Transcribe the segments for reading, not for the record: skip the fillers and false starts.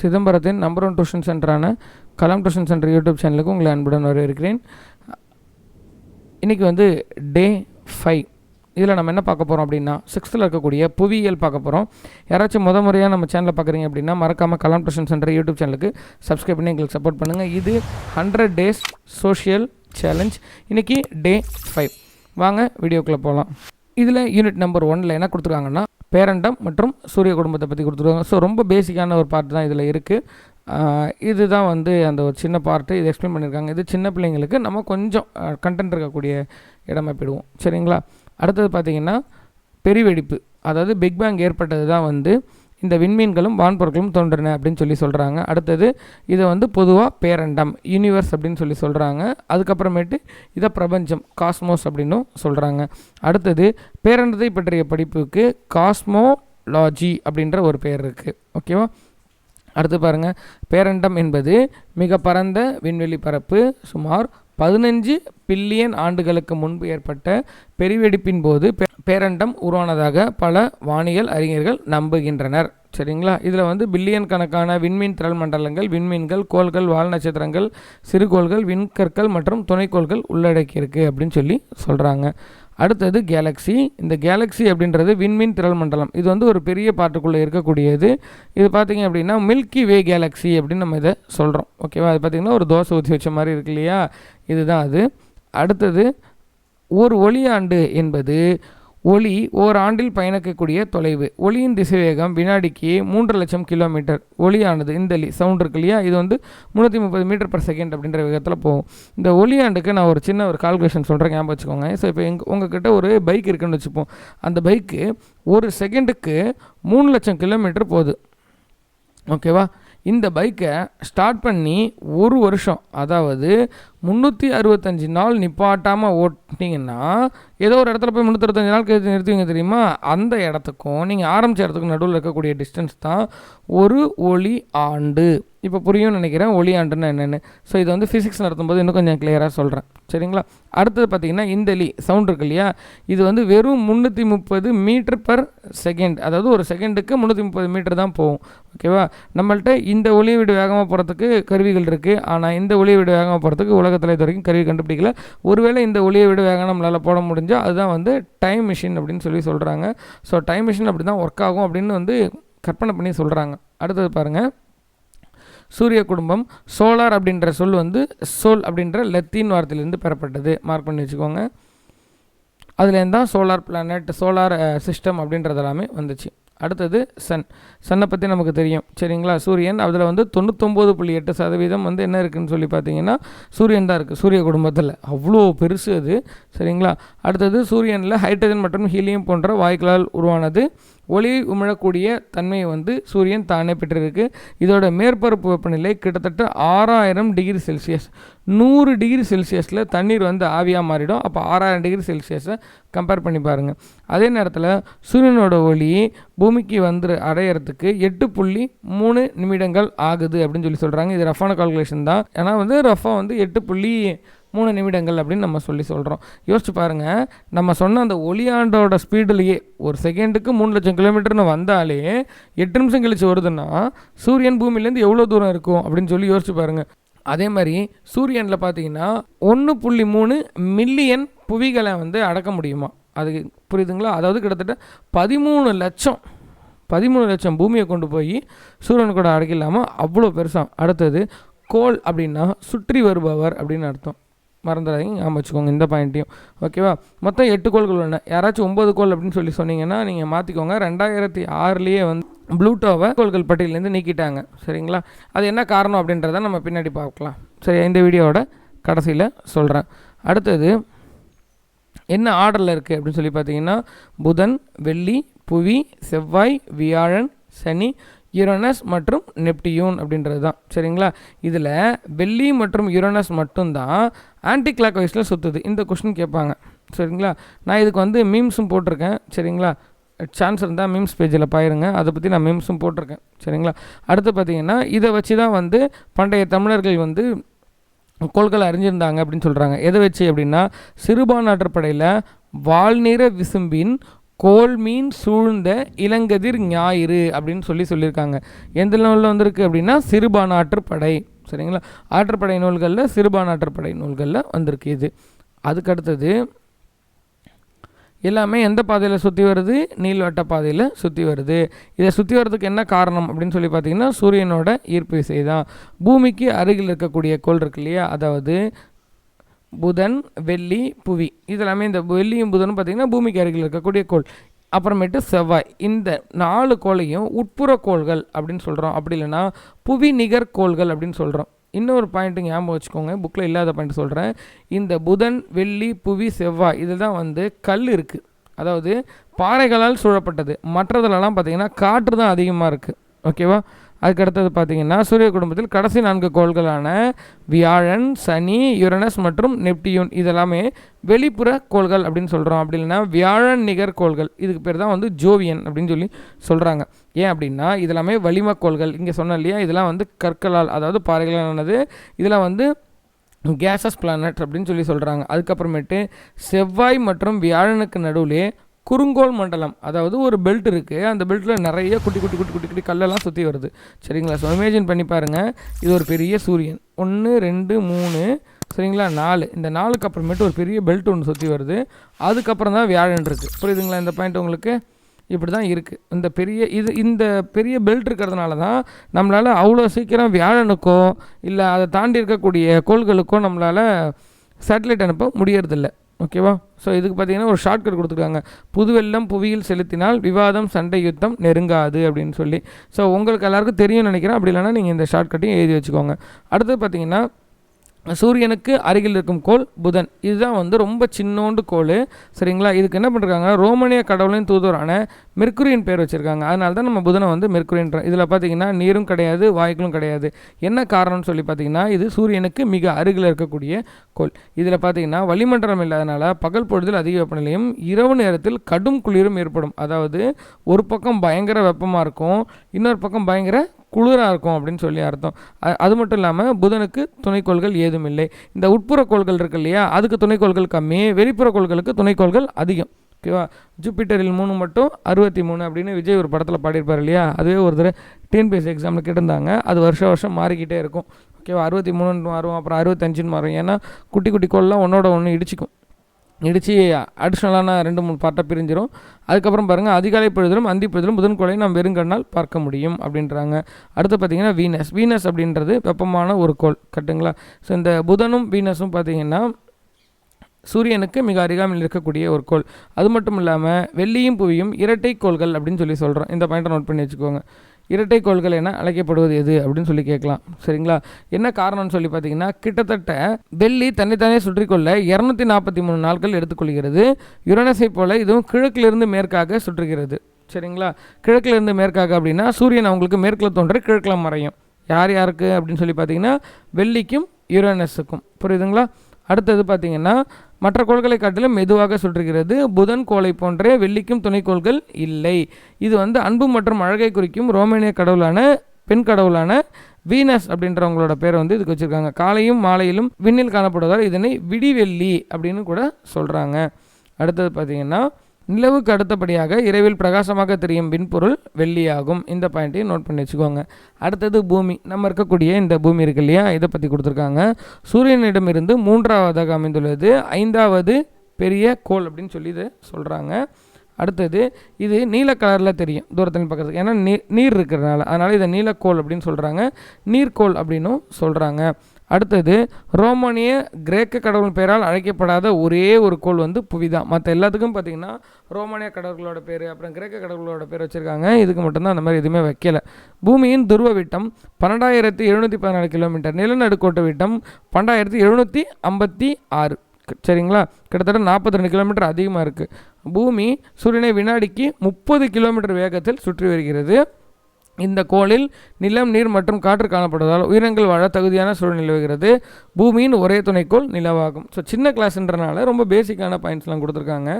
சிதம்பரத்தின் number 1 tuition சென்டரான Kalam tuition centre YouTube சேனலுக்கு உங்களை அன்புடன் வரவேற்கிறேன். இன்றைக்கி வந்து டே 5. இதில் நம்ம என்ன பார்க்க போகிறோம் அப்படின்னா 6th இருக்கக்கூடிய புவியியல் பார்க்க போகிறோம். யாராச்சும் முறையாக நம்ம சேனலை பார்க்குறீங்க அப்படின்னா மறக்காமல் கலாம் டியூஷன் சென்டர் யூடியூப் சேனலுக்கு சப்ஸ்கிரைப் பண்ணி எங்களுக்கு சப்போர்ட் பண்ணுங்கள். இது 100 days சோஷியல் சேலஞ்ச். இன்றைக்கி டே 5. வாங்க வீடியோக்குள்ளே போகலாம். இதில் யூனிட் நம்பர் 1 என்ன கொடுத்துருக்காங்கன்னா பேரண்டம் மற்றும் சூரிய குடும்பத்தை பற்றி கொடுத்துருக்காங்க. ஸோ ரொம்ப பேசிக்கான ஒரு பார்ட் தான் இதில் இருக்குது. இதுதான் வந்து அந்த ஒரு சின்ன பார்ட்டு இது எக்ஸ்பிளைன் பண்ணியிருக்காங்க. இது சின்ன பிள்ளைங்களுக்கு நம்ம கொஞ்சம் கண்டென்ட் இருக்கக்கூடிய இடமா போயிடுவோம். சரிங்களா? அடுத்தது பார்த்திங்கன்னா பெருவெடிப்பு, அதாவது பிக் பேங் ஏற்பட்டது தான் வந்து இந்த விண்மீன்களும் வான்பொருட்களும் தோன்றின அப்படின்னு சொல்கிறாங்க. அடுத்தது இதை வந்து பொதுவாக பேரண்டம் யூனிவர்ஸ் அப்படின்னு சொல்கிறாங்க. அதுக்கப்புறமேட்டு இதை பிரபஞ்சம் காஸ்மோஸ் அப்படின்னும் சொல்கிறாங்க. அடுத்தது பேரண்டத்தை பற்றிய படிப்புக்கு காஸ்மோலாஜி அப்படின்ற ஒரு பேர் இருக்குது. ஓகேவா? அடுத்து பாருங்கள், பேரண்டம் என்பது மிக பரந்த விண்வெளி பரப்பு. சுமார் 15 பில்லியன் ஆண்டுகளுக்கு முன்பு ஏற்பட்ட பெருவெடிப்பின் போது பேரண்டம் உருவானதாக பல வானியல் அறிஞர்கள் நம்புகின்றனர். சரிங்களா? இதில் வந்து பில்லியன் கணக்கான விண்மீன் திரள் மண்டலங்கள், விண்மீன்கள், கோள்கள், வால் நட்சத்திரங்கள், சிறுகோள்கள், விண்கற்கள் மற்றும் துணைக்கோள்கள் உள்ளடக்கியிருக்கு அப்படின்னு சொல்கிறாங்க. அடுத்தது கேலக்ஸி. இந்த கேலக்ஸி அப்படின்றது விண்மீன் திரள் மண்டலம். இது வந்து ஒரு பெரிய பாட்டுக்குள்ளே இருக்கக்கூடியது. இது பார்த்திங்க அப்படின்னா மில்கி வே கேலக்ஸி அப்படின்னு நம்ம இதை சொல்கிறோம். ஓகேவா? அது பார்த்திங்கன்னா ஒரு தோசை ஊற்றி வச்ச மாதிரி இருக்கு இல்லையா? இதுதான் அது. அடுத்தது ஒரு ஒளியாண்டு என்பது ஒளி ஓராண்டில் பயணிக்கக்கூடிய தொலைவு. ஒளியின் திசைவேகம் வினாடிக்கு 3 லட்சம் கிலோமீட்டர். ஒளியானது இந்த சவுண்ட் இருக்கு இல்லையா? இது வந்து 330 மீட்டர்/செகண்ட் அப்படின்ற வேகத்தில் போகும். இந்த ஒளியாண்டுக்கு நான் ஒரு சின்ன ஒரு கால்குலேஷன் சொல்கிறேன், ஞாபகம் வச்சுக்கோங்க. ஸோ இப்போ உங்ககிட்ட ஒரு பைக் இருக்குன்னு வச்சுப்போம். அந்த பைக்கு ஒரு செகண்டுக்கு 3 லட்சம் கிலோமீட்டர் போகுது. ஓகேவா? இந்த பைக்கை ஸ்டார்ட் பண்ணி ஒரு வருஷம், அதாவது 365 நாள் நிப்பாட்டாமல் ஓட்டினீங்கன்னா ஏதோ ஒரு இடத்துல போய் 365 நாள் கழித்து நிறுத்துவீங்க தெரியுமா? அந்த இடத்துக்கும் நீங்கள் ஆரம்பித்த இடத்துக்கும் நடுவில் இருக்கக்கூடிய டிஸ்டன்ஸ் தான் ஒரு ஒளி ஆண்டு. இப்போ புரியும்னு நினைக்கிறேன் ஒளி ஆண்டுன்னா என்னென்னு. ஸோ இது வந்து ஃபிசிக்ஸ் நடத்தும்போது இன்னும் கொஞ்சம் கிளியராக சொல்கிறேன். சரிங்களா? அடுத்தது பார்த்திங்கன்னா இந்த சவுண்ட் இருக்கு இல்லையா? இது வந்து வெறும் 330 மீட்டர்/செகண்ட், அதாவது ஒரு செகண்டுக்கு 330 மீட்டர் தான் போகும். ஓகேவா? நம்மள்ட்ட இந்த ஒளியை விட வேகமாக போகிறதுக்கு கருவிகள் இருக்குது. ஆனால் இந்த ஒளியை விட வேகமாக போகிறதுக்கு உலகத்தில் இது வரைக்கும் கருவி கண்டுபிடிக்கல. ஒருவேளை இந்த ஒளியை விட வேகம் நம்மளால் போட முடிஞ்சால் அதுதான் வந்து டைம் மிஷின் அப்படின்னு சொல்கிறாங்க. ஸோ டைம் மிஷின் அப்படி தான் ஒர்க் ஆகும் அப்படின்னு வந்து கற்பனை பண்ணி சொல்கிறாங்க. அடுத்தது பாருங்கள், சூரிய குடும்பம். சோலார் அப்படின்ற சொல் வந்து சோல் அப்படின்ற லத்தீன் வார்த்தையிலேருந்து பெறப்பட்டது. மார்க் பண்ணி வச்சுக்கோங்க. அதுலேருந்து தான் சோலார் பிளானட், சோலார் சிஸ்டம் அப்படின்றது எல்லாமே வந்துச்சு. அடுத்தது சன்னை பற்றி நமக்கு தெரியும். சரிங்களா? சூரியன், அதில் வந்து 99.8% வந்து என்ன இருக்குதுன்னு பார்த்தீங்கன்னா சூரியன் தான் இருக்குது சூரிய குடும்பத்தில். அவ்வளோ பெருசு அது. சரிங்களா? அடுத்தது சூரியனில் ஹைட்ரஜன் மற்றும் ஹீலியம் போன்ற வாயுக்களால் உருவானது. ஒளி உமிழக்கூடிய தன்மையை வந்து சூரியன் தானே பெற்றிருக்கு. இதோட மேற்பரப்பு வெப்பநிலை கிட்டத்தட்ட 6000 டிகிரி செல்சியஸ். 100 டிகிரி செல்சியஸில் தண்ணீர் வந்து ஆவியாக மாறிடும். அப்போ 6000 டிகிரி செல்சியஸை கம்பேர் பண்ணி பாருங்கள். அதே நேரத்தில் சூரியனோட ஒளி பூமிக்கு வந்து அடையிறதுக்கு 8.3 நிமிடங்கள் ஆகுது அப்படின்னு சொல்கிறாங்க. இது ரஃபான கால்குலேஷன் தான். ஏன்னா வந்து ரஃபா வந்து 8.3 நிமிடங்கள் அப்படின்னு நம்ம சொல்கிறோம். யோசிச்சு பாருங்கள், நம்ம சொன்ன அந்த ஒளியாண்டோட ஸ்பீடுலேயே ஒரு செகண்டுக்கு 3 லட்சம் கிலோமீட்டர்னு வந்தாலே 8 நிமிஷம் கழிச்சு வருதுன்னா சூரியன் பூமியிலேருந்து எவ்வளோ தூரம் இருக்கும் அப்படின்னு யோசிச்சு பாருங்கள். அதே மாதிரி சூரியனில் பார்த்தீங்கன்னா 1.3 மில்லியன் புவிகளை வந்து அடக்க முடியுமா? அது புரியுதுங்களா? அதாவது கிட்டத்தட்ட 13 லட்சம் பூமியை கொண்டு போய் சூரியன் கூட அடக்கில்லாமல் அவ்வளோ பெருசாக. அடுத்தது கோள் அப்படின்னா சுற்றி வருபவர் அப்படின்னு அர்த்தம். மறந்துடாதீங்க, ஞாபகம் வச்சுக்கோங்க இந்த பாயிண்ட்டையும். ஓகேவா? மொத்தம் 8 கோள்கள் ஒன்று. யாராச்சும் 9 கோள் அப்படின்னு சொன்னீங்கன்னா நீங்கள் மாற்றிக்கோங்க. 2006 வந்து ப்ளூட்டோவை கோள்கள் பட்டியலேருந்து நீக்கிட்டாங்க. சரிங்களா? அது என்ன காரணம் அப்படின்றத நம்ம பின்னாடி பார்க்கலாம். சரி, இந்த வீடியோவோட கடைசியில் சொல்கிறேன். அடுத்தது என்ன ஆர்டரில் இருக்குது அப்படின்னு பார்த்தீங்கன்னா புதன், வெள்ளி, புவி, செவ்வாய், வியாழன், சனி, யுரேனஸ் மற்றும் நெப்டியூன் அப்படின்றது தான். சரிங்களா? இதில் வெள்ளி மற்றும் யுரேனஸ் மட்டும்தான் ஆன்டி கிளாக் வைஸில் சுற்றுது. இந்த கொஸ்டின் கேட்பாங்க. சரிங்களா? நான் இதுக்கு வந்து மீம்ஸும் போட்டிருக்கேன். சரிங்களா? சான்ஸ் இருந்தால் மீம்ஸ் பேஜில் பாருங்க, அதை பற்றி நான் மீம்ஸும் போட்டிருக்கேன். சரிங்களா? அடுத்து பார்த்திங்கன்னா இதை வச்சு தான் வந்து பண்டைய தமிழர்கள் வந்து கோள்களை அறிஞ்சிருந்தாங்க அப்படின்னு சொல்கிறாங்க. எதை வச்சு அப்படின்னா சிறுபான்மை ஆற்றப்படையில் வால்நிற விசும்பின் கோல் மீன் சூழ்ந்த இளங்கதிர் ஞாயிறு அப்படின்னு சொல்லியிருக்காங்க. எந்த நூலில் வந்திருக்கு அப்படின்னா சிறுபான் ஆற்றுப்படை. சரிங்களா, ஆற்றுப்படை நூல்களில் சிறுபான் ஆற்றுப்படை நூல்களில் வந்திருக்கு இது. அதுக்கடுத்தது எல்லாமே எந்த பாதையில் சுற்றி வருது? நீள்வட்ட பாதையில் சுற்றி வருது. இதை சுற்றி வர்றதுக்கு என்ன காரணம் அப்படின்னு சொல்லி பார்த்தீங்கன்னா சூரியனோட ஈர்ப்பு விசை தான். பூமிக்கு அருகில் இருக்கக்கூடிய கோள் இருக்கு இல்லையா, அதாவது புதன், வெள்ளி, புவி, இதெல்லாமே இந்த வெள்ளியும் புதனும் பார்த்திங்கன்னா பூமிக்கு அருகில் இருக்கக்கூடிய கோள். அப்புறமேட்டு செவ்வாய். இந்த 4 கோளையும் உட்புற கோள்கள் அப்படின்னு சொல்கிறோம், அப்படி இல்லைன்னா புவி நிகர் கோள்கள் அப்படின்னு சொல்கிறோம். இன்னொரு பாயிண்ட்டு ஞாபகம் வச்சுக்கோங்க, புக்கில் இல்லாத பாயிண்ட் சொல்கிறேன். இந்த புதன், வெள்ளி, புவி, செவ்வாய் இதில் தான் வந்து கல் இருக்குது, அதாவது பாறைகளால் சூழப்பட்டது. மற்றதுலலாம் பார்த்திங்கன்னா காற்று தான் அதிகமாக இருக்குது. ஓகேவா. அதுக்கடுத்தது பார்த்திங்கன்னா சூரிய குடும்பத்தில் கடைசி 4 கோள்களான வியாழன், சனி, யுரனஸ் மற்றும் நெப்டியூன் இதெல்லாமே வெளிப்புற கோள்கள் அப்படின்னு சொல்கிறோம். அப்படி இல்லைன்னா வியாழன் நிகர் கோள்கள், இதுக்கு பேர் தான் வந்து ஜோவியன் அப்படின்னு சொல்கிறாங்க. ஏன் அப்படின்னா இதெல்லாமே வளிம கோள்கள். இங்கே சொன்ன இல்லையா, இதெல்லாம் வந்து கற்களால், அதாவது பாறைகளானது. இதெல்லாம் வந்து கேஸஸ் பிளானட் அப்படின்னு சொல்கிறாங்க. அதுக்கப்புறமேட்டு செவ்வாய் மற்றும் வியாழனுக்கு நடுவிலே குறுங்கோள் மண்டலம், அதாவது ஒரு பெல்ட் இருக்குது. அந்த பெல்ட்டில் நிறைய குட்டி குட்டி குட்டி குட்டி குட்டி கல்லெல்லாம் சுற்றி வருது. சரிங்களா. ஸோ இமேஜின் பண்ணி பாருங்கள், இது ஒரு பெரிய சூரியன். 1 2 3 சரிங்களா 4. இந்த 4க்கு அப்புறமேட்டு ஒரு பெரிய பெல்ட் ஒன்று சுற்றி வருது. அதுக்கப்புறம் தான் வியாழன் இருக்குது. புரியுதுங்களா இந்த பாயிண்ட் உங்களுக்கு? இப்படி தான் இருக்குது. இந்த பெரிய பெல்ட் இருக்கிறதுனால தான் நம்மளால் அவ்வளோ சீக்கிரம் வியாழனுக்கோ இல்லை அதை தாண்டி இருக்கக்கூடிய கோள்களுக்கோ நம்மளால் சேட்டலைட் அனுப்ப முடியறதில்ல. ஓகேவா. ஸோ இதுக்கு பார்த்தீங்கன்னா ஒரு ஷார்ட்கட் கொடுத்துருக்காங்க, புதுவெல்லம் புவியில் செலுத்தினால் விவாதம் சண்டை யுத்தம் நெருங்காது அப்படின்னு சொல்லி. ஸோ உங்களுக்கு எல்லாருக்கும் தெரியும்னு நினைக்கிறேன். அப்படி இல்லைனா நீங்கள் இந்த ஷார்ட்கட்டையும் எழுதி வச்சுக்கோங்க. அடுத்தது பார்த்தீங்கன்னா சூரியனுக்கு அருகில் இருக்கும் கோள் புதன். இதுதான் வந்து ரொம்ப சின்னோண்டு கோள். சரிங்களா. இதுக்கு என்ன பண்ணுறாங்க, ரோமானிய கடவுளின் தூதரான மெர்க்குரியின் பேர் வச்சுருக்காங்க. அதனால தான் நம்ம புதனை வந்து மெர்க்குரின்றோம். இதில் பார்த்தீங்கன்னா நீரும் கிடையாது, வாயுக்களும் கிடையாது. என்ன காரணம்னு சொல்லி பார்த்தீங்கன்னா இது சூரியனுக்கு மிக அருகில் இருக்கக்கூடிய கோள். இதில் பார்த்தீங்கன்னா வளிமண்டலம் இல்லாதனால பகல் பொழுதில் அதிக வெப்பநிலையும் இரவு நேரத்தில் கடும் குளிரும் ஏற்படும். அதாவது ஒரு பக்கம் பயங்கர வெப்பமாக இருக்கும், இன்னொரு பக்கம் பயங்கர குளிராக இருக்கும் அப்படின்னு சொல்லி அர்த்தம். அது மட்டும் இல்லாமல் புதனுக்கு துணைக்கோள்கள் ஏதும் இல்லை. இந்த உட்புற கோள்கள் இருக்கு இல்லையா, அதுக்கு துணைக்கோள்கள் கம்மி, வெளிப்புற கோள்களுக்கு துணைக்கோள்கள் அதிகம். ஓகேவா. ஜூபிட்டரில் 3 மட்டும் 63 அப்படின்னு விஜய் ஒரு படத்தில் பாடியிருப்பார் இல்லையா, அதுவே ஒரு தடவை டிஎன்பிஎஸ்சி எக்ஸாமில் கேட்டிருந்தாங்க. அது வருஷம் மாறிக்கிட்டே இருக்கும். ஓகேவா. 63 மாறும், அப்புறம் 65 மாறும். ஏன்னா குட்டி குட்டி கோள்லாம் ஒன்றோட ஒன்று இடிச்சு அடிஷ்னலான 2-3 பார்ட்டாக பிரிஞ்சிடும். அதுக்கப்புறம் பாருங்கள், அதிகாலை பொழுதிலும் அந்தி பொழுதிலும் புதன்கோளை நாம் வெறுங்கண்ணால் பார்க்க முடியும் அப்படின்றாங்க. அடுத்து பார்த்திங்கன்னா வீனஸ் அப்படின்றது வெப்பமான ஒரு கோள். கட்டுங்களா. ஸோ இந்த புதனும் வீனஸும் பார்த்திங்கன்னா சூரியனுக்கு மிக அருகாமையில் இருக்கக்கூடிய ஒரு கோள். அது மட்டும் இல்லாமல் வெள்ளியும் புவியும் இரட்டை கோள்கள் அப்படின்னு சொல்கிறோம். இந்த பாயிண்ட்டை நோட் பண்ணி வச்சுக்கோங்க. இரட்டை கோள்கள் என அழைக்கப்படுவது எது அப்படின்னு சொல்லி கேட்கலாம். சரிங்களா. என்ன காரணம்னு சொல்லி பார்த்தீங்கன்னா கிட்டத்தட்ட வெள்ளி தன்னைத்தானே சுற்றிக்கொள்ள 243 நாட்கள் எடுத்துக்கொள்கிறது. யுரேனஸை போல இதுவும் கிழக்கிலிருந்து மேற்காக சுற்றுகிறது. சரிங்களா. கிழக்கிலிருந்து மேற்காக அப்படின்னா சூரியன் அவங்களுக்கு மேற்கில் தோன்ற கிழக்கில் மறையும். யாருக்கு அப்படின்னு சொல்லி பார்த்தீங்கன்னா வெள்ளிக்கும் யுரேனஸுக்கும். புரியுதுங்களா. அடுத்தது பார்த்திங்கன்னா மற்ற கோள்களை காட்டிலும் மெதுவாக சுற்றுகிறது. புதன் கோளை போன்றே வெள்ளிக்கும் துணைக்கோள்கள் இல்லை. இது வந்து அன்பு மற்றும் அழகை குறிக்கும் ரோமானிய பெண் கடவுளான வீனஸ் அப்படின்றவங்களோட பேரை வந்து இதுக்கு வச்சுருக்காங்க. காலையும் மாலையிலும் விண்ணில் காணப்படுவதால் இதனை விடிவெள்ளி அப்படின்னு கூட சொல்கிறாங்க. அடுத்தது பார்த்திங்கன்னா நிலவுக்கு அடுத்தபடியாக இரவில் பிரகாசமாக தெரியும் விண்பொருள் வெள்ளியாகும். இந்த பாயிண்ட்டையும் நோட் பண்ணி வச்சுக்கோங்க. அடுத்தது பூமி. நம்ம இருக்கக்கூடிய இந்த பூமி இருக்கு இல்லையா, இதை பற்றி கொடுத்துருக்காங்க. சூரியனிடமிருந்து 3ஆவதாக அமைந்துள்ளது 5வது பெரிய கோள் அப்படின்னு சொல்லி இதை சொல்கிறாங்க. அடுத்தது இது நீல கலரில் தெரியும் தூரத்தில் பார்க்குறது, ஏன்னா நீர் இருக்கிறதுனால, அதனால் இதை நீலக்கோள் அப்படின்னு சொல்கிறாங்க, நீர்க்கோள் அப்படின்னும் சொல்கிறாங்க. அடுத்தது ரோமானிய கிரேக்க கடவுள் பெயரால் அழைக்கப்படாத ஒரே ஒரு கோள் வந்து புவி தான். மற்ற எல்லாத்துக்கும் பார்த்திங்கன்னா ரோமானிய கடவுளோட பேர், அப்புறம் கிரேக்க கடவுளோட பேர் வச்சுருக்காங்க. இதுக்கு மட்டும்தான் அந்த மாதிரி எதுவுமே வைக்கலை. பூமியின் துருவ விட்டம் 12,714 கிலோமீட்டர், நிலநடுக்கோட்டு விட்டம் 12,756. சரிங்களா. கிட்டத்தட்ட 42 கிலோமீட்டர் அதிகமாக இருக்குது. பூமி சூரியனை வினாடிக்கு 30 கிலோமீட்டர் வேகத்தில் சுற்றி வருகிறது. இந்த கோளில் நிலம், நீர் மற்றும் காற்று காணப்படுவதால் உயிரினங்கள் வாழ தகுதியான சூழல் நிலவுகிறது. பூமியின் ஒரே துணைக்கோள் நிலவாகும். ஸோ சின்ன கிளாஸ்ன்றனால ரொம்ப பேசிக்கான பாயிண்ட்ஸ்லாம் கொடுத்துருக்காங்க.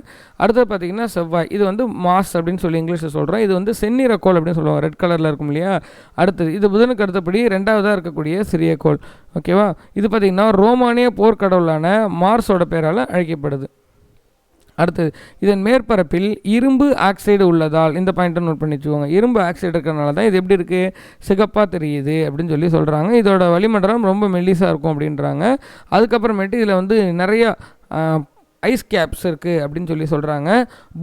அடுத்தது பார்த்திங்கன்னா செவ்வாய். இது வந்து மாஸ் அப்படின்னு சொல்லி இங்கிலீஷில் சொல்கிறோம். இது வந்து செந்நிற கோள் அப்படின்னு சொல்லுவாங்க, ரெட் கலரில் இருக்கும் இல்லையா. அடுத்தது இது புதனுக்கு அடுத்தபடி 2ஆவதாக இருக்கக்கூடிய சிறிய கோள். ஓகேவா. இது பார்த்திங்கன்னா ரோமானிய போர்க்கடவுளான மார்ஸோட பேரால் அழைக்கப்படுது. அடுத்தது, இதன் மேற்பரப்பில் இரும்பு ஆக்சைடு உள்ளதால், இந்த பாயிண்ட்டை நோட் பண்ணி வச்சுக்கோங்க. இரும்பு ஆக்சைடு இருக்கிறனால தான் இது எப்படி இருக்குது, சிகப்பாக தெரியுது அப்படின்னு சொல்லி சொல்கிறாங்க. இதோட வளிமண்டலம் ரொம்ப மெல்லிஸாக இருக்கும் அப்படின்றாங்க. அதுக்கப்புறமேட்டு இதில் வந்து நிறையா ஐஸ் கேப்ஸ் இருக்குது அப்படின்னு சொல்லி சொல்கிறாங்க.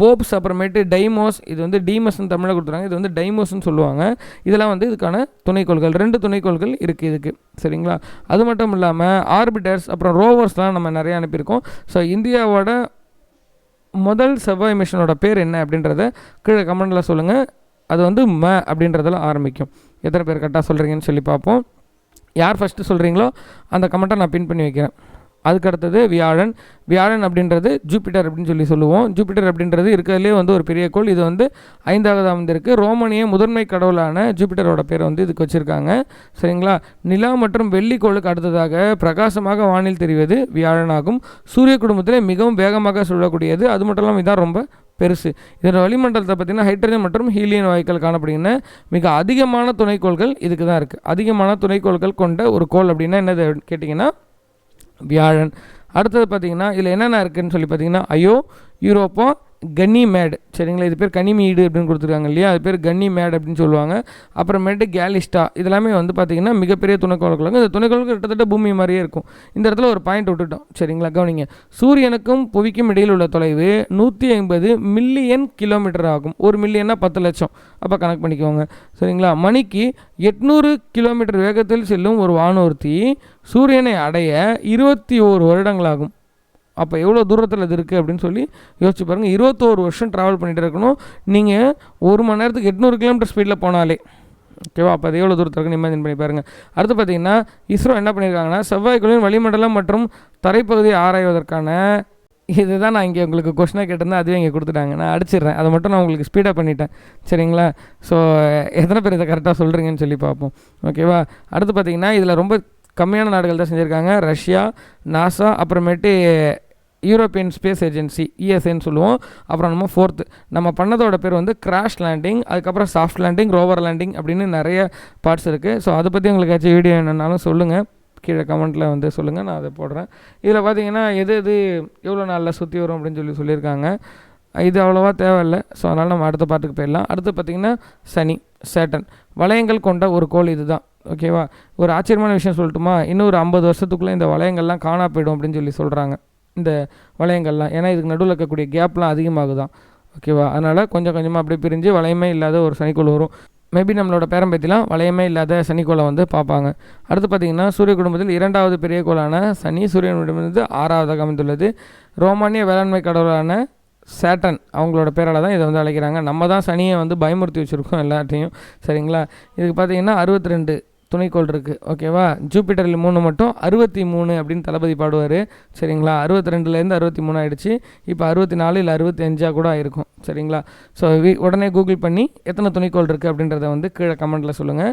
போப்ஸ், அப்புறமேட்டு டைமோஸ், இது வந்து டீமஸ்ன்னு தமிழில் கொடுத்துறாங்க, இது வந்து டைமோஸ்ன்னு சொல்லுவாங்க. இதெல்லாம் வந்து இதுக்கான துணைக்கோள்கள், 2 துணைக்கோள்கள் இருக்குது இதுக்கு, சரிங்களா. அது மட்டும் இல்லாமல் ஆர்பிட்டர்ஸ் அப்புறம் ரோவர்ஸ்லாம் நம்ம நிறைய அனுப்பியிருக்கோம். ஸோ இந்தியாவோட முதல் செவ்வாய் மிஷனோட பேர் என்ன அப்படின்றத கீழே கமெண்டில் சொல்லுங்கள். அது வந்து அப்படின்றதில் ஆரம்பிக்கும். எத்தனை பேர் கரெக்டாக சொல்கிறீங்கன்னு சொல்லி பார்ப்போம். யார் ஃபஸ்ட்டு சொல்கிறீங்களோ அந்த கமெண்ட்டை நான் பின் பண்ணி வைக்கிறேன். அதுக்கடுத்தது வியாழன் அப்படின்றது ஜூபிட்டர் அப்படின்னு சொல்லி சொல்லுவோம். ஜூபிட்டர் அப்படின்றது இருக்கிறதுலே வந்து ஒரு பெரிய கோள். இது வந்து 5வது அமைந்திருக்கு. ரோமானிய முதன்மை கடவுளான ஜூபிட்டரோட பேர் வந்து இதுக்கு வச்சுருக்காங்க, சரிங்களா. நிலா மற்றும் வெள்ளிக்கோளுக்கு அடுத்ததாக பிரகாசமாக வானில் தெரிவது வியாழனாகும். சூரிய குடும்பத்திலே மிகவும் வேகமாக சுழலக்கூடியது. அது மட்டும் இல்லாமல் இதுதான் ரொம்ப பெருசு. இதோட வளிமண்டலத்தை பார்த்திங்கன்னா ஹைட்ரஜன் மற்றும் ஹீலியன் வாயுக்கள் காணப்படுகின்றன. மிக அதிகமான துணைக்கோள்கள் இதுக்கு தான் இருக்குது. அதிகமான துணைக்கோள்கள் கொண்ட ஒரு கோள் அப்படின்னா என்னது கேட்டிங்கன்னா வியாழன். அடுத்தது பார்த்திங்கன்னா இதில் என்னென்ன இருக்குதுன்னு சொல்லி பார்த்திங்கன்னா யூரோப்பா, கன்னிமேட், சரிங்களா. இது பேர் கனிமீடு அப்படின்னு கொடுத்துருக்காங்க இல்லையா, அது பேர் கன்னிமேட் அப்படின்னு சொல்லுவாங்க. அப்புறமேட்டு கேலிஸ்டா, இதெல்லாமே வந்து பார்த்திங்கன்னா மிகப்பெரிய துணைக்கோள்கள். இந்த துணைக்கோள்கள் கிட்டத்தட்ட பூமி மாதிரியே இருக்கும். இந்த இடத்துல ஒரு பாயிண்ட் விட்டுட்டோம், சரிங்களா. கவனிங்க, சூரியனுக்கும் புவிக்கும் இடையில் உள்ள தொலைவு 150 மில்லியன் கிலோமீட்டர் ஆகும். 1 மில்லியன்னா 10 லட்சம், அப்போ கணக்கு பண்ணிக்கோங்க, சரிங்களா. மணிக்கு 800 கிலோமீட்டர் வேகத்தில் செல்லும் ஒரு வானூர்தி சூரியனை அடைய 21 வருடங்களாகும். அப்போ எவ்வளோ தூரத்தில் இது இருக்குது அப்படின்னு சொல்லி யோசிச்சு பாருங்கள். 21 வருஷம் ட்ராவல் பண்ணிகிட்டு இருக்கணும். நீங்கள் 1 மணி நேரத்துக்கு 800 கிலோமீட்டர் ஸ்பீடில் போனாலே, ஓகேவா. அப்போ அது எவ்வளோ தூரத்தில் இருக்குன்னு இமேஜின் பண்ணி பாருங்கள். அடுத்து பார்த்திங்கன்னா இஸ்ரோ என்ன பண்ணியிருக்காங்கன்னா செவ்வாய்க்கோளின் வளிமண்டலம் மற்றும் தரைப்பகுதியை ஆராய்வதற்கான, இதுதான் நான் இங்கே உங்களுக்கு கொஸ்டினாக கேட்டிருந்தேன், அதுவே இங்கே கொடுத்துட்டாங்க. நான் அடிச்சிடுறேன், அதை மட்டும் நான் உங்களுக்கு ஸ்பீடாக பண்ணிட்டேன், சரிங்களா. ஸோ எத்தனை பேர் இதை கரெக்டாக சொல்கிறீங்கன்னு சொல்லி பார்ப்போம், ஓகேவா. அடுத்து பார்த்திங்கன்னா இதில் ரொம்ப கம்மியான நாடுகள் தான் செஞ்சுருக்காங்க. ரஷ்யா, நாசா, அப்புறமேட்டு யூரோப்பியன் ஸ்பேஸ் ஏஜென்சி, இஎஸ்ஏன்னு சொல்லுவோம். அப்புறம் நம்ம 4th நம்ம பண்ணதோட பேர் வந்து கிராஷ் லேண்டிங், அதுக்கப்புறம் சாஃப்ட் லேண்டிங், ரோவர் லேண்டிங் அப்படின்னு நிறைய பார்ட்ஸ் இருக்குது. ஸோ அதை பற்றி உங்களுக்கு ஏதாச்சும் வீடியோ என்னன்னாலும் சொல்லுங்கள், கீழே கமெண்ட்டில் வந்து சொல்லுங்கள், நான் அதை போடுறேன். இதில் பார்த்தீங்கன்னா எது எவ்வளோ நாளில் சுற்றி வரும் அப்படின்னு சொல்லியிருக்காங்க. இது அவ்வளோவா தேவையில்லை. ஸோ அதனால் நம்ம அடுத்த பாட்டுக்கு போயிடலாம். அடுத்து பார்த்திங்கன்னா சனி, சேட்டன், வளையங்கள் கொண்ட ஒரு கோள் இது தான், ஓகேவா. ஒரு ஆச்சரியமான விஷயம் சொல்லட்டுமா, இன்னும் ஒரு 50 வருஷத்துக்குள்ளே இந்த வளையங்கள்லாம் காணா போயிடும் அப்படின்னு சொல்கிறாங்க, இந்த வளையங்கள்லாம். ஏன்னா இதுக்கு நடுவில் இருக்கக்கூடிய கேப்லாம் அதிகமாகுதான், ஓகேவா. அதனால் கொஞ்சம் கொஞ்சமாக அப்படியே பிரிஞ்சு வளையமே இல்லாத ஒரு சனிக்கோள் வரும். மேபி நம்மளோட பேரம்பேத்திலாம் வளையமே இல்லாத சனிக்கோளை வந்து பார்ப்பாங்க. அடுத்து பார்த்திங்கன்னா சூரிய குடும்பத்தில் 2வது பெரிய கோளான சனி சூரியனிடமிருந்து 6வதாக அமைந்துள்ளது. ரோமானிய வேளாண்மை கடவுளான சேட்டன் அவங்களோட பேரால் தான் இதை வந்து அழைக்கிறாங்க. நம்ம தான் சனியை வந்து பயமுறுத்தி வச்சுருக்கோம் எல்லாத்தையும், சரிங்களா. இதுக்கு பார்த்திங்கன்னா 62 துணைக்கோள் இருக்குது, ஓகேவா. ஜூபிட்டரில் 3 மட்டும் 63 அப்படின்னு தளபதி பாடுவார், சரிங்களா. 62லேருந்து 63 ஆகிடுச்சு. இப்போ 64 இல்லை 65 கூட ஆயிருக்கும், சரிங்களா. ஸோ உடனே கூகுள் பண்ணி எத்தனை துணைக்கோள் இருக்குது அப்படின்றத வந்து கீழே கமெண்ட்டில் சொல்லுங்கள்.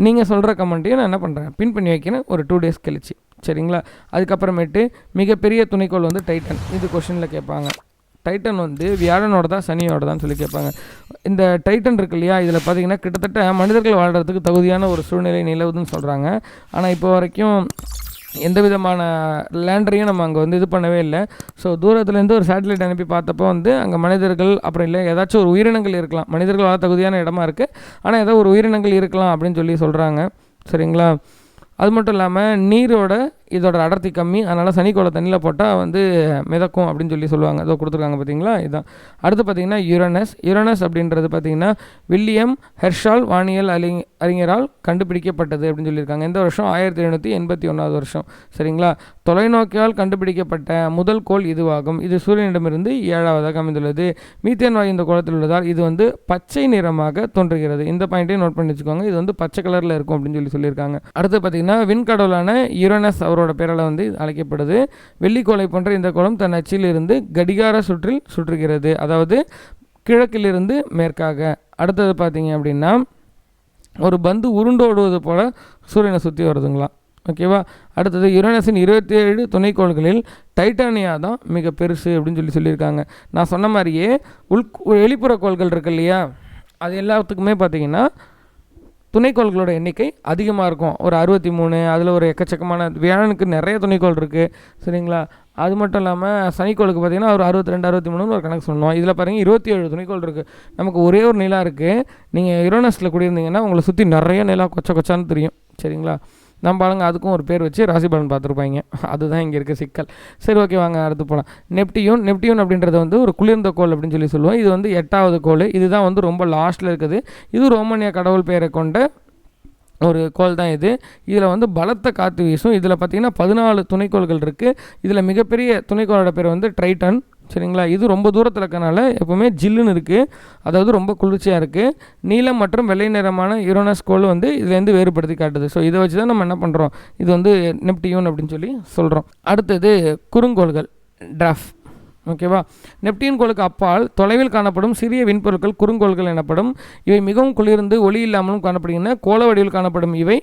நீங்கள் சொல்கிற கமெண்ட்டையும் நான் என்ன பண்ணுறேன், பின் பண்ணி வைக்கிறேன் ஒரு 2 டேஸ் கழிச்சு, சரிங்களா. அதுக்கப்புறமேட்டு மிகப்பெரிய துணைக்கோள் வந்து டைட்டன், இது கொஷினில் கேட்பாங்க. டைட்டன் வந்து வியாழனோட தான் சனியோட தான் சொல்லி கேட்பாங்க. இந்த டைட்டன் இருக்கு இல்லையா, இதில் பார்த்திங்கன்னா கிட்டத்தட்ட மனிதர்கள் வாழ்கிறதுக்கு தகுதியான ஒரு சூழ்நிலை நிலவுதுன்னு சொல்கிறாங்க. ஆனால் இப்போ வரைக்கும் எந்த விதமான லேண்டரையும் நம்ம அங்கே வந்து இது பண்ணவே இல்லை. ஸோ தூரத்துலேருந்து ஒரு சேட்டலைட் அனுப்பி பார்த்தப்போ வந்து அங்கே மனிதர்கள் அப்புறம் இல்லை ஏதாச்சும் ஒரு உயிரினங்கள் இருக்கலாம். மனிதர்கள் வாழ தகுதியான இடமா இருக்குது, ஆனால் ஏதோ ஒரு உயிரினங்கள் இருக்கலாம் அப்படின்னு சொல்லி சொல்கிறாங்க, சரிங்களா. அது மட்டும் இல்லாமல் நீரோட இதோட அடர்த்தி கம்மி, அதனால் சனிக்கோளை தண்ணியில் போட்டால் வந்து மிதக்கும் அப்படின்னு சொல்லுவாங்க. அதோ கொடுத்துருக்காங்க பார்த்தீங்களா, இதுதான். அடுத்து பார்த்திங்கன்னா யுரேனஸ் அப்படின்றது பார்த்திங்கன்னா வில்லியம் ஹெர்ஷால் வானியல் அறிஞரால் கண்டுபிடிக்கப்பட்டது அப்படின்னு சொல்லியிருக்காங்க. எந்த வருஷம் 1781 வருஷம், சரிங்களா. தொலைநோக்கியால் கண்டுபிடிக்கப்பட்ட முதல் கோள் இதுவாகும். இது சூரியனிடமிருந்து 7வதாக அமைந்துள்ளது. மீத்தேன் வாயு இந்த கோளத்தில் உள்ளதால் இது வந்து பச்சை நிறமாக தோன்றுகிறது. இந்த பாயிண்ட்டையும் நோட் பண்ணி வச்சுக்கோங்க, இது வந்து பச்சை கலரில் இருக்கும் அப்படின்னு சொல்லியிருக்காங்க. அடுத்து பார்த்திங்கன்னா விண்கடவுளான யுரேனஸ் அவரோட பேரால் வந்து அழைக்கப்படுது. வெள்ளிக்கோளை போன்ற இந்த கோளம் தன் அச்சிலிருந்து கடிகார சுற்றில் சுற்றுகிறது, அதாவது கிழக்கிலிருந்து மேற்காக. அடுத்தது பார்த்தீங்க அப்படின்னா ஒரு பந்து உருண்டோடுவது போல் சூரியனை சுற்றி வருதுங்களா, ஓகேவா. அடுத்தது யுரேனஸின் 27 துணைக்கோள்களில் டைட்டானியா தான் மிக பெருசு அப்படின்னு சொல்லியிருக்காங்க. நான் சொன்ன மாதிரியே வெளிப்புற கோள்கள் இருக்கு இல்லையா, அது எல்லாத்துக்குமே பார்த்திங்கன்னா துணைக்கோள்களோட எண்ணிக்கை அதிகமாக இருக்கும். ஒரு 63, அதில் ஒரு எக்கச்சக்கமான வியாழனுக்கு நிறைய துணைக்கோள் இருக்குது. சரிங்களா? அது மட்டும் இல்லாமல் சனிக்கோளுக்கு பார்த்திங்கன்னா ஒரு 62, 63 ஒரு கணக்கு சொல்லணும். இதில் பாருங்கள் 27 துணைக்கோள் இருக்குது. நமக்கு ஒரே ஒரு நிலா இருக்குது. நீங்கள் யுரேனஸில் கூடியிருந்தீங்கன்னா உங்களை சுற்றி நிறைய நிலா கொச்சான்னு தெரியும். சரிங்களா? நம்ம ஆளுங்க அதுக்கும் ஒரு பேர் வச்சு ராசி பலன் பார்த்துருப்பாங்க. அதுதான் இங்கே இருக்க சிக்கல். சரி, ஓகே, வாங்க அடுத்து போகலாம். நெப்டியூன் அப்படின்றது வந்து ஒரு குளிர்ந்த கோள் அப்படின்னு சொல்லுவோம். இது வந்து 8வது கோள். இதுதான் வந்து ரொம்ப லாஸ்ட்டில் இருக்குது. இது ரோமானிய கடவுள் பெயரை கொண்ட ஒரு கோள் தான் இது. இதில் வந்து பலத்த காற்று வீசும். இதில் பார்த்திங்கன்னா 14 துணைக்கோள்கள் இருக்குது. இதில் மிகப்பெரிய துணைக்கோளோட பேர் வந்து ட்ரைட்டன். சரிங்களா? இது ரொம்ப தூரத்தில் இருக்கனால எப்போவுமே ஜில்லுன்னு இருக்குது, அதாவது ரொம்ப குளிர்ச்சியாக இருக்குது. நீலம் மற்றும் வெள்ளை நிறமான யுரேனஸ் கோள் வந்து இதுலேருந்து வேறுபடுத்தி காட்டுது. ஸோ இதை வச்சு தான் நம்ம என்ன பண்ணுறோம், இது வந்து நெப்டியூன் அப்படின்னு சொல்லி சொல்கிறோம். அடுத்தது குறுங்கோள்கள், ட்ராஃப். ஓகேவா? நெப்டியூன் கோளுக்கு அப்பால் தொலைவில் காணப்படும் சிறிய விண்பொருட்கள் குறுங்கோள்கள் எனப்படும். இவை மிகவும் குளிர்ந்து ஒளி இல்லாமலும் காணப்படுகின்றன. கோள வடிவில் காணப்படும் இவை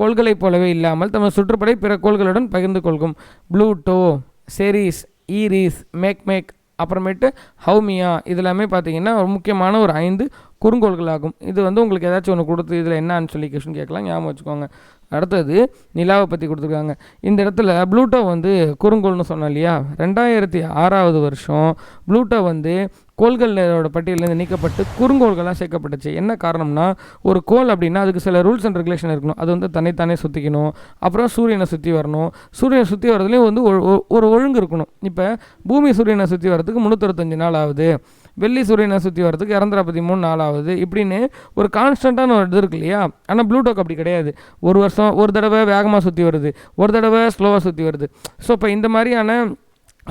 கோள்களைப் போலவே இல்லாமல் தமது சுற்றுப்படை பிற கோள்களுடன் பகிர்ந்து கொள்கும். ப்ளூட்டோ, செரிஸ், ஈரிஸ், மேக் அப்புறமேட்டு ஹவுமியா, இதெல்லாமே பார்த்தீங்கன்னா ஒரு முக்கியமான ஒரு 5 குறுங்கோள்கள் ஆகும். இது வந்து உங்களுக்கு ஏதாச்சும் ஒன்று கொடுத்து இதில் என்னான்னு சொல்லி கொஸ்டின் கேட்கலாம், ஞாபகம் வச்சுக்கோங்க. அடுத்தது நிலாவை பற்றி கொடுத்துருக்காங்க. இந்த இடத்துல ப்ளூட்டோ வந்து குறுங்கோள்னு சொன்னோம் இல்லையா? 2006 வருஷம் ப்ளூட்டோ வந்து கோள்களோட பட்டியலேருந்து நீக்கப்பட்டு குறுங்கோள்களாக சேர்க்கப்பட்டுச்சு. என்ன காரணம்னா, ஒரு கோள் அப்படின்னா அதுக்கு சில ரூல்ஸ் அண்ட் ரெகுலேஷன் இருக்கணும். அது வந்து தன்னைத்தானே சுற்றிக்கணும், அப்புறம் சூரியனை சுற்றி வரணும். சூரியனை சுற்றி வரதுலேயும் வந்து ஒரு ஒழுங்கு இருக்கணும். இப்போ பூமி சூரியனை சுற்றி வரதுக்கு 365 நாள் ஆகுது, வெள்ளி சூரியனை சுற்றி வரதுக்கு 243 நாள் ஆகுது. இப்படின்னு ஒரு கான்ஸ்டண்ட்டான ஒரு இது இருக்கு இல்லையா? ஆனால் ப்ளூட்டோக்கு அப்படி கிடையாது. ஒரு வருஷம் ஒரு தடவை வேகமாக சுற்றி வருது, ஒரு தடவை ஸ்லோவாக சுற்றி வருது. ஸோ இப்போ இந்த மாதிரியான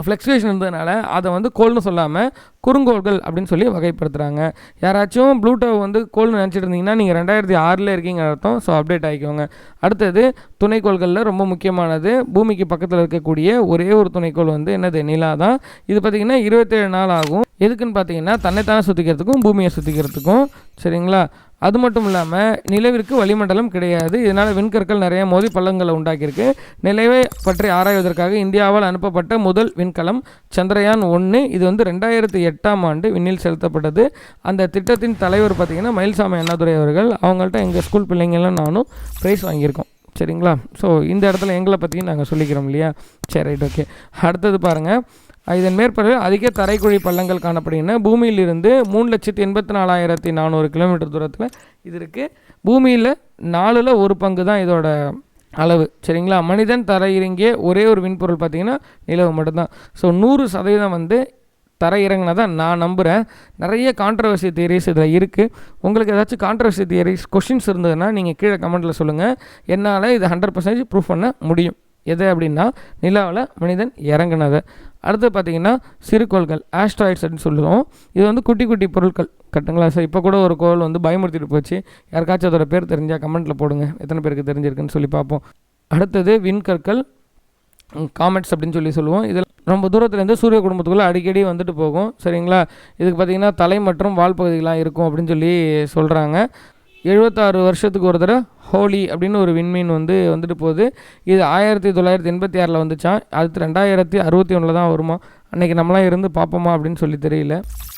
ஃப்ளக்சுவேஷன் இருந்ததுனால அதை வந்து கோள்னு சொல்லாமல் குறுங்கோள்கள் அப்படின்னு சொல்லி வகைப்படுத்துகிறாங்க. யாராச்சும் ப்ளூட்டோ வந்து கோள்னு நினச்சிட்டு இருந்தீங்கன்னா நீங்கள் 2006 இருக்கீங்க அர்த்தம். ஸோ அப்டேட் ஆகிக்கோங்க. அடுத்தது துணைக்கோள்களில் ரொம்ப முக்கியமானது, பூமிக்கு பக்கத்தில் இருக்கக்கூடிய ஒரே ஒரு துணைக்கோள் வந்து என்னது, நிலா தான். இது பார்த்திங்கன்னா 27 நாள் ஆகும். எதுக்குன்னு பார்த்தீங்கன்னா தன்னைத்தானே சுற்றிக்கிறதுக்கும் பூமியை சுற்றிக்கிறதுக்கும். சரிங்களா? அது மட்டும் இல்லாமல் நிலவிற்கு வளிமண்டலம் கிடையாது. இதனால் விண்கற்கள் நிறைய மோதி பள்ளங்களை உண்டாக்கியிருக்கு. நிலவை பற்றி ஆராய்வதற்காக இந்தியாவால் அனுப்பப்பட்ட முதல் விண்கலம் சந்திரயான் 1. இது வந்து 2008 விண்ணில் செலுத்தப்பட்டது. அந்த திட்டத்தின் தலைவர் பார்த்திங்கன்னா மயில்சாமி அண்ணாதுரை அவர்கள். அவங்கள்ட்ட எங்கள் ஸ்கூல் பிள்ளைங்கள்லாம் நானும் ப்ரைஸ் வாங்கியிருக்கோம். சரிங்களா? ஸோ இந்த இடத்துல எங்களை பற்றியும் நாங்கள் சொல்லிக்கிறோம் இல்லையா? சரி, ரைட், ஓகே. அடுத்தது பாருங்கள். இதன் மேற்பரப்பில் அதிக தரைக்குழி பள்ளங்கள் காணப்படுகின்றன. பூமியிலிருந்து 3,84,400 கிலோமீட்டர் தூரத்தில் இது இருக்குது. பூமியில் 4ல் 1 பங்கு தான் இதோட அளவு. சரிங்களா? மனிதன் தரையிறங்கிய ஒரே ஒரு விண்பொருள் பார்த்திங்கன்னா நிலவு மட்டும்தான். ஸோ 100% வந்து தரை இறங்கினா தான் நான் நம்புகிறேன். நிறைய கான்ட்ரவர்சி தியரிஸ் இதில் இருக்குது. உங்களுக்கு ஏதாச்சும் கான்ட்ரவர்சி தியரிஸ் கொஷின்ஸ் இருந்ததுன்னா நீங்கள் கீழே கமெண்ட்டில் சொல்லுங்கள். என்னால் இது 100% ப்ரூஃப் பண்ண முடியும். எது அப்படின்னா நிலாவில் மனிதன் இறங்கினதை. அடுத்து பார்த்திங்கன்னா சிறுகோள்கள், ஆஸ்ட்ராய்ட்ஸ் அப்படின்னு சொல்லுவோம். இது வந்து குட்டி குட்டி பொருட்கள் கட்டுங்களா? ஸோ இப்போ கூட ஒரு கோள் வந்து பயமுறுத்திட்டு போச்சு. யாருக்காச்சும் அதோட பேர் தெரிஞ்சால் கமெண்ட்டில் போடுங்க, எத்தனை பேருக்கு தெரிஞ்சிருக்குன்னு சொல்லி பார்ப்போம். அடுத்தது விண்கற்கள், காமெட்ஸ் அப்படின்னு சொல்லுவோம். இதில் ரொம்ப தூரத்துலேருந்து சூரிய குடும்பத்துக்குள்ளே அடிக்கடி வந்துட்டு போகும். சரிங்களா? இதுக்கு பார்த்திங்கன்னா தலை மற்றும் வால் பகுதிகளாக இருக்கும் அப்படின்னு சொல்லி சொல்கிறாங்க. 76 வருஷத்துக்கு ஒரு தடவை ஹோலி அப்படின்னு ஒரு விண்மீன் வந்துட்டு போகுது. இது 1986 வந்துச்சான். அடுத்து 2061 தான் வருமா. அன்றைக்கி நம்மளாம் இருந்து பார்ப்போமா அப்படின்னு சொல்லி தெரியல,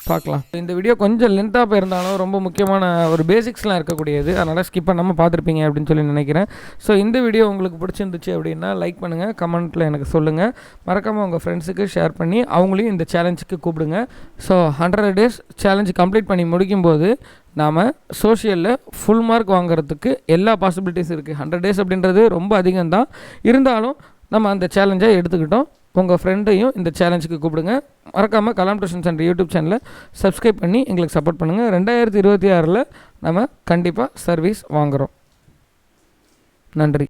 பார்க்கலாம். இந்த வீடியோ கொஞ்சம் லென்த்தாக போயிருந்தாலும் ரொம்ப முக்கியமான ஒரு பேசிக்ஸ்லாம் இருக்கக்கூடியது, அதனால் ஸ்கிப் பண்ணாமல் பார்த்துருப்பீங்க அப்படின்னு சொல்லி நினைக்கிறேன். ஸோ இந்த வீடியோ உங்களுக்கு பிடிச்சிருந்துச்சு அப்படின்னா லைக் பண்ணுங்கள், கமெண்ட்டில் எனக்கு சொல்லுங்கள். மறக்காமல் உங்கள் ஃப்ரெண்ட்ஸுக்கு ஷேர் பண்ணி அவங்களையும் இந்த சேலஞ்சுக்கு கூப்பிடுங்க. ஸோ 100 days சேலஞ்சு கம்ப்ளீட் பண்ணி முடிக்கும்போது நாம் சோஷியலில் ஃபுல் மார்க் வாங்குறதுக்கு எல்லா பாசிபிலிட்டிஸ் இருக்குது. 100 days அப்படின்றது ரொம்ப அதிகம்தான், இருந்தாலும் நம்ம அந்த சேலஞ்சை எடுத்துக்கிட்டோம். உங்கள் ஃப்ரெண்டையும் இந்த சேலஞ்சுக்கு கூப்பிடுங்க. மறக்காமல் கலாம் டியூஷன் சென்டர் யூடியூப் சேனலை சப்ஸ்கிரைப் பண்ணி எங்களுக்கு சப்போர்ட் பண்ணுங்கள். 2026 நம்ம கண்டிப்பாக சர்வீஸ் வாங்குகிறோம். நன்றி.